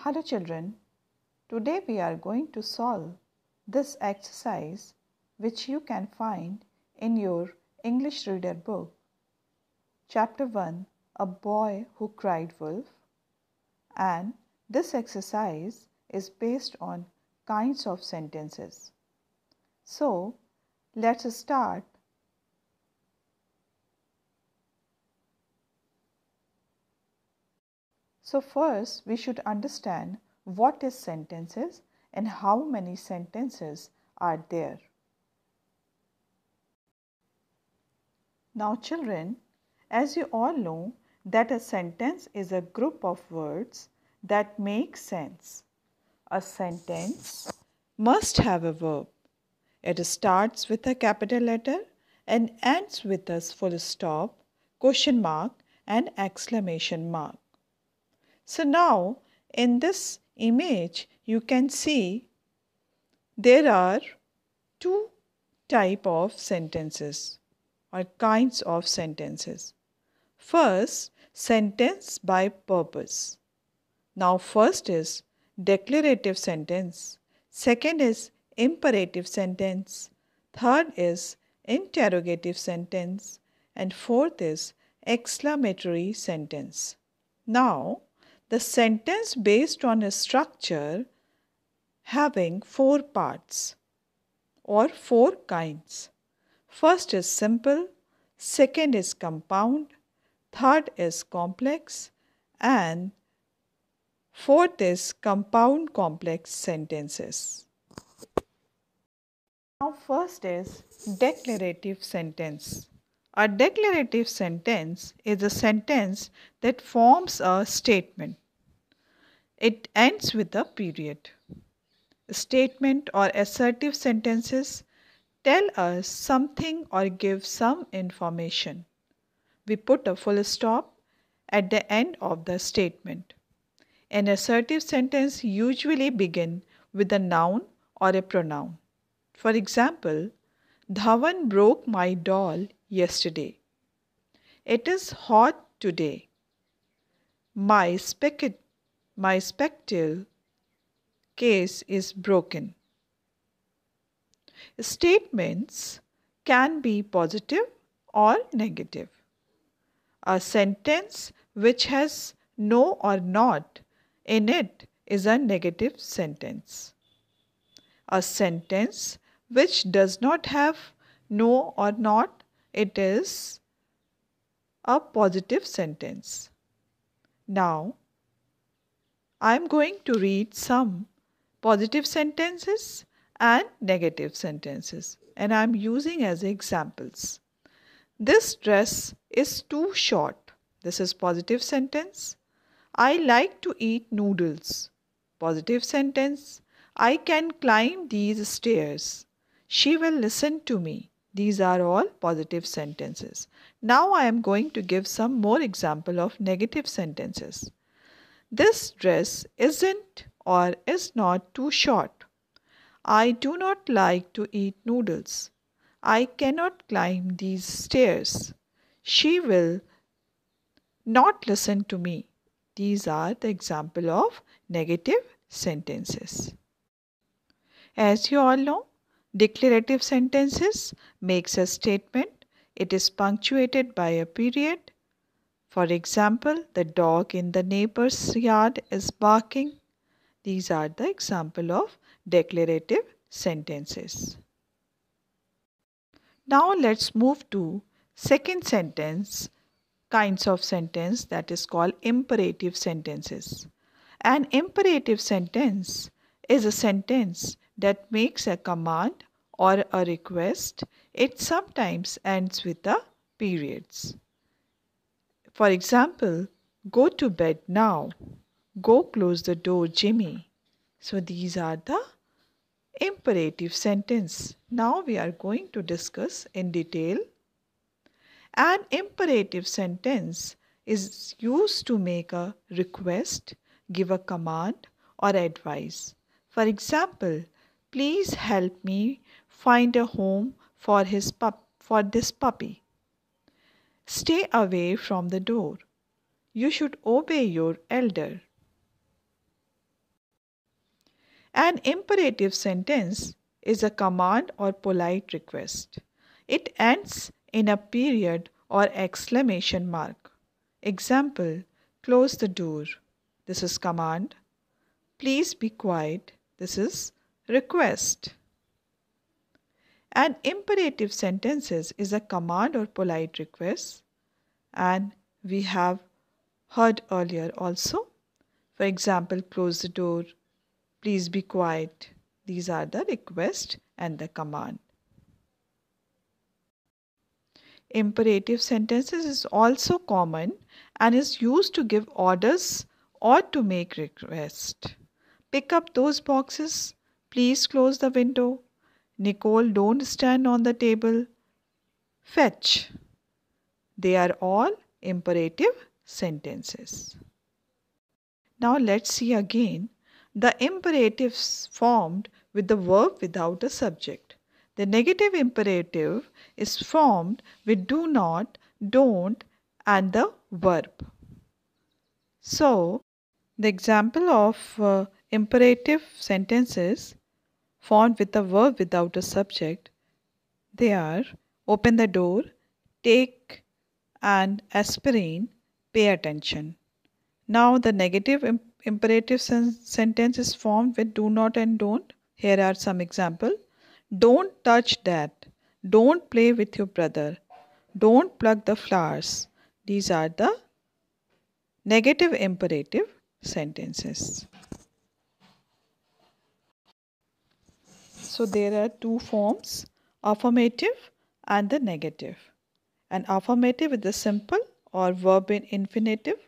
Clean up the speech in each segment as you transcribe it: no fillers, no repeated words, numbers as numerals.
Hello children, today we are going to solve this exercise which you can find in your English reader book. Chapter 1, A Boy Who Cried Wolf, and this exercise is based on kinds of sentences. So let's start. So first we should understand what is sentences and how many sentences are there. Now children, as you all know that a sentence is a group of words that make sense. A sentence must have a verb. It starts with a capital letter and ends with a full stop, question mark and exclamation mark. So now in this image you can see there are two types of sentences or kinds of sentences. First, sentence by purpose. Now first is declarative sentence, second is imperative sentence, third is interrogative sentence, and fourth is exclamatory sentence. Now the sentence based on a structure having four parts or four kinds. First is simple, second is compound, third is complex, and fourth is compound complex sentences. Now first is declarative sentence. A declarative sentence is a sentence that forms a statement. It ends with a period. Statement or assertive sentences tell us something or give some information. We put a full stop at the end of the statement. An assertive sentence usually begins with a noun or a pronoun. For example, Dhawan broke my doll yesterday. It is hot today. My spectacle case is broken. Statements can be positive or negative. A sentence which has no or not in it is a negative sentence. A sentence which does not have no or not, it is a positive sentence. Now, I am going to read some positive sentences and negative sentences, and I am using as examples. This dress is too short. This is positive sentence. I like to eat noodles. Positive sentence. I can climb these stairs. She will listen to me. These are all positive sentences. Now I am going to give some more example of negative sentences. This dress isn't or is not too short. I do not like to eat noodles. I cannot climb these stairs. She will not listen to me. These are the example of negative sentences. As you all know, declarative sentences makes a statement. It is punctuated by a period. For example, the dog in the neighbor's yard is barking. These are the example of declarative sentences. Now let's move to second sentence kinds of sentence, that is called imperative sentences. An imperative sentence is a sentence that makes a command or a request. It sometimes ends with a periods. For example, go to bed now. Go close the door, Jimmy. So these are the imperative sentence. Now we are going to discuss in detail. An imperative sentence is used to make a request, give a command or advice. For example, please help me find a home for this puppy. Stay away from the door. You should obey your elder. An imperative sentence is a command or polite request. It ends in a period or exclamation mark. Example, close the door. This is command. Please be quiet. This is request. An imperative sentences is a command or polite request, and we have heard earlier also. For example, close the door, please be quiet. These are the request and the command. Imperative sentences is also common and is used to give orders or to make requests. Pick up those boxes. Please close the window. Nicole, don't stand on the table. Fetch. They are all imperative sentences. Now let's see again the imperatives formed with the verb without a subject. The negative imperative is formed with do not, don't and the verb. So, the example of imperative sentences formed with a verb without a subject, they are open the door, take an aspirin, pay attention. Now the negative imperative sentence is formed with do not and don't. Here are some examples. Don't touch that. Don't play with your brother. Don't pluck the flowers. These are the negative imperative sentences. So there are two forms, affirmative and the negative. An affirmative is the simple or verb in infinitive,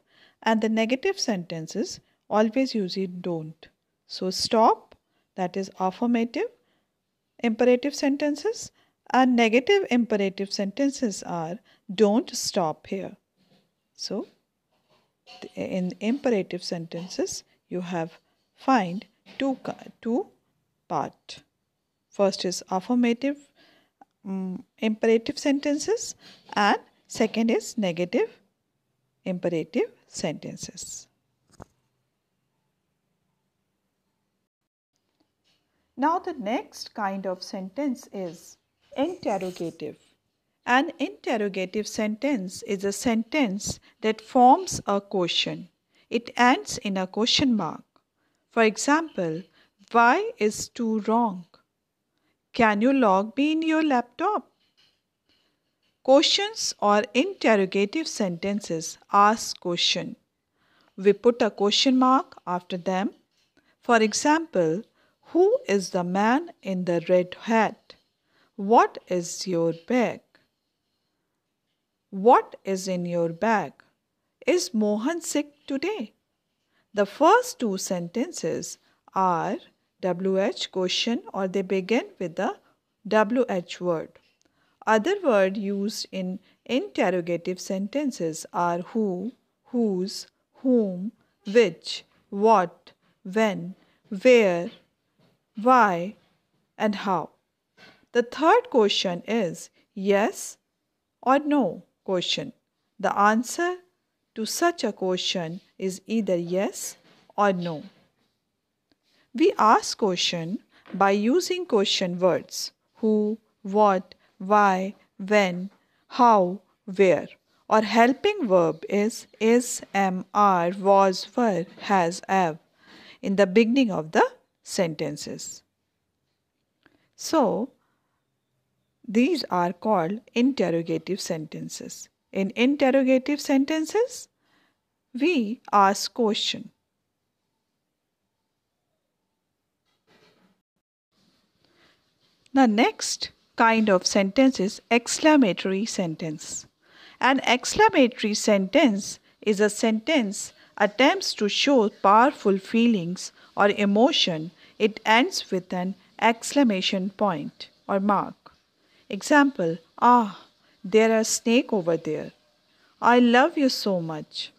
and the negative sentences always use it don't. So stop, that is affirmative imperative sentences, and negative imperative sentences are don't stop here. So in imperative sentences you have find two part. First is affirmative imperative sentences and second is negative imperative sentences. Now the next kind of sentence is interrogative. An interrogative sentence is a sentence that forms a question. It ends in a question mark. For example, why is 2 wrong? Can you log me in your laptop? Questions or interrogative sentences ask question. We put a question mark after them. For example, who is the man in the red hat? What is your bag? What is in your bag? Is Mohan sick today? The first two sentences are WH question or they begin with the WH word. Other words used in interrogative sentences are who, whose, whom, which, what, when, where, why, and how. The third question is yes or no question. The answer to such a question is either yes or no. We ask question by using question words who, what, why, when, how, where. Or helping verb is, am, are, was, were, has, have in the beginning of the sentences. So, these are called interrogative sentences. In interrogative sentences, we ask question. The next kind of sentence is exclamatory sentence. An exclamatory sentence is a sentence attempts to show powerful feelings or emotion. It ends with an exclamation point or mark. Example, there are snake over there. I love you so much.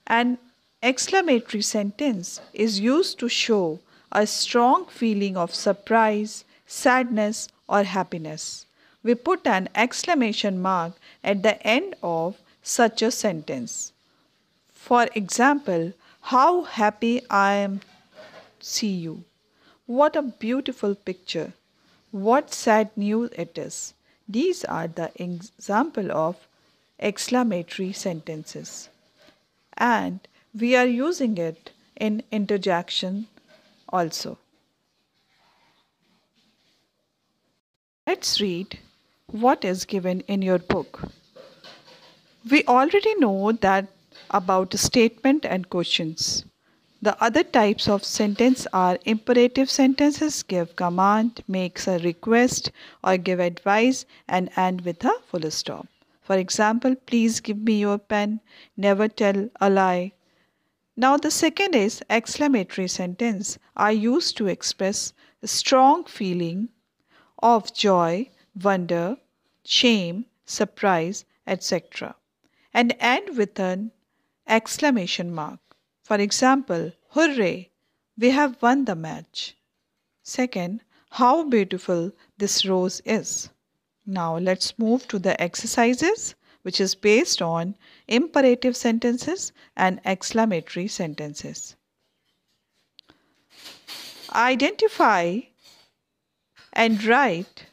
An exclamatory sentence is used to show a strong feeling of surprise, sadness, or happiness. We put an exclamation mark at the end of such a sentence. For example, how happy I am see you. What a beautiful picture. What sad news it is. These are the example of exclamatory sentences. And we are using it in interjection also. Let's read what is given in your book. We already know that about statement and questions. The other types of sentence are imperative sentences, give command, makes a request or give advice and end with a full stop. For example, please give me your pen, never tell a lie. Now the second is exclamatory sentence are used to express a strong feeling of joy, wonder, shame, surprise, etc. and end with an exclamation mark. For example, hooray, we have won the match. Second, how beautiful this rose is. Now let's move to the exercises, which is based on imperative sentences and exclamatory sentences. Identify and write.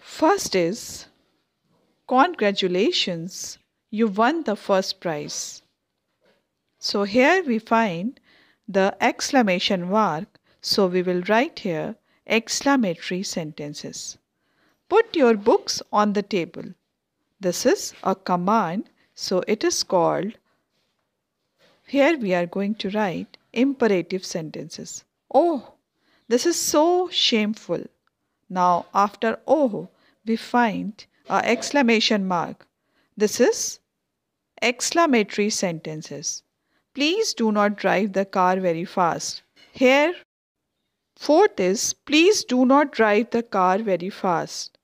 First is, congratulations, you won the first prize. So here we find the exclamation mark. So we will write here exclamatory sentences. Put your books on the table. This is a command. So it is called, here we are going to write imperative sentences. Oh, this is so shameful. Now after oh, we find an exclamation mark. This is exclamatory sentences. Please do not drive the car very fast. Here, fourth is, please do not drive the car very fast.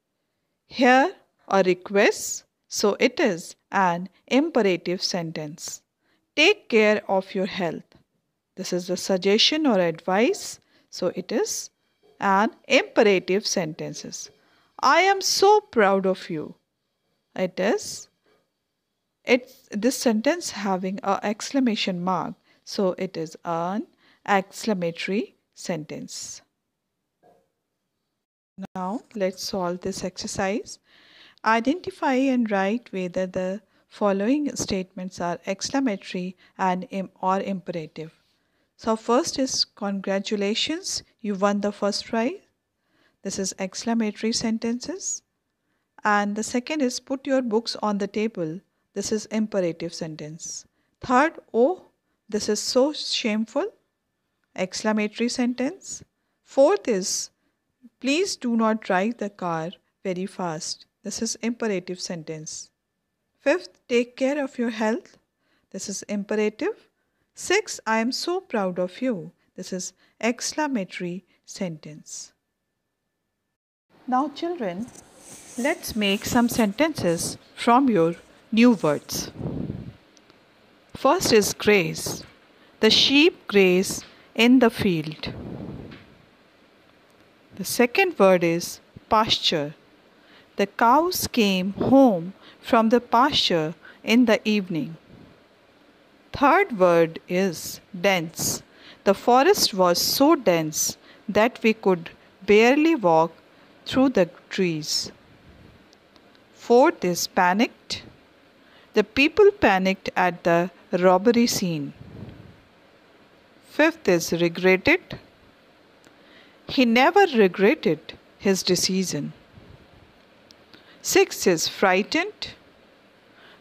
Here, a request, so it is an imperative sentence. Take care of your health. This is a suggestion or advice, so it is an imperative sentences. I am so proud of you. It's this sentence having an exclamation mark, so it is an exclamatory sentence. Now let's solve this exercise. Identify and write whether the following statements are exclamatory and or imperative. So first is congratulations, you won the first prize. This is exclamatory sentences. And the second is put your books on the table. This is imperative sentence. Third, oh, this is so shameful. Exclamatory sentence. Fourth is, please do not drive the car very fast. This is imperative sentence. Fifth, take care of your health. This is imperative. Sixth, I am so proud of you. This is exclamatory sentence. Now children, let's make some sentences from your new words. First is graze. The sheep graze in the field. The second word is pasture. The cows came home from the pasture in the evening. Third word is dense. The forest was so dense that we could barely walk through the trees. Fourth is panicked. The people panicked at the robbery scene. Fifth is regretted. He never regretted his decision. Sixth is frightened.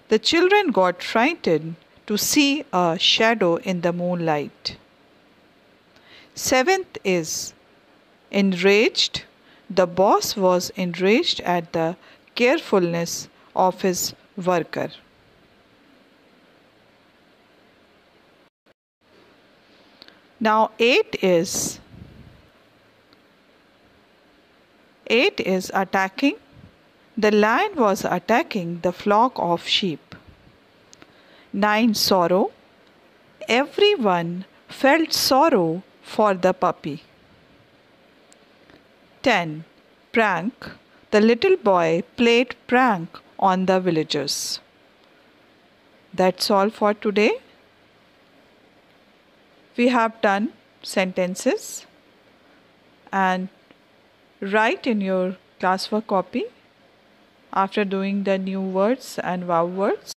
The children got frightened to see a shadow in the moonlight. Seventh is enraged. The boss was enraged at the carefulness of his worker. Now eight is attacking. The lion was attacking the flock of sheep. 9, sorrow. Everyone felt sorrow for the puppy. 10, prank. The little boy played prank on the villagers. That's all for today. We have done sentences, and write in your classwork copy after doing the new words and vowel words.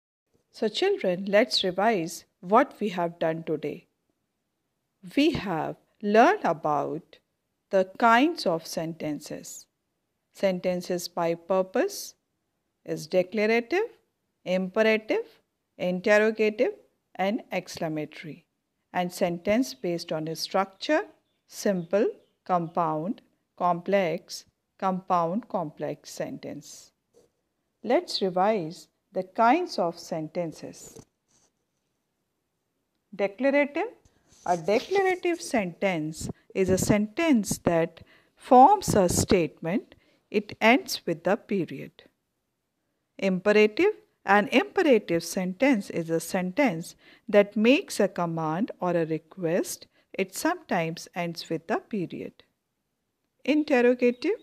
So children, let's revise what we have done today. We have learned about the kinds of sentences. Sentences by purpose is declarative, imperative, interrogative, and exclamatory. And sentence based on a structure, simple, compound, complex, compound, complex sentence. Let's revise the kinds of sentences. Declarative. A declarative sentence is a sentence that forms a statement. It ends with the period. Imperative. An imperative sentence is a sentence that makes a command or a request. It sometimes ends with the period. Interrogative.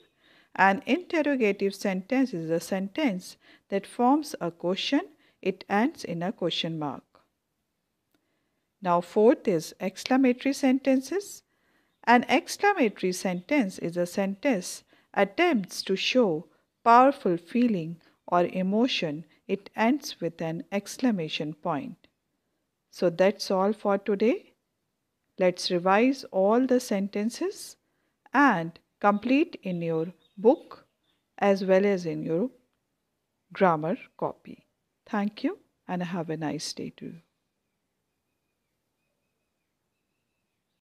An interrogative sentence is a sentence that forms a question. It ends in a question mark. Now, fourth is exclamatory sentences. An exclamatory sentence is a sentence attempts to show powerful feeling or emotion. It ends with an exclamation point. So that's all for today. Let's revise all the sentences and complete in your book as well as in your grammar copy. Thank you and have a nice day too.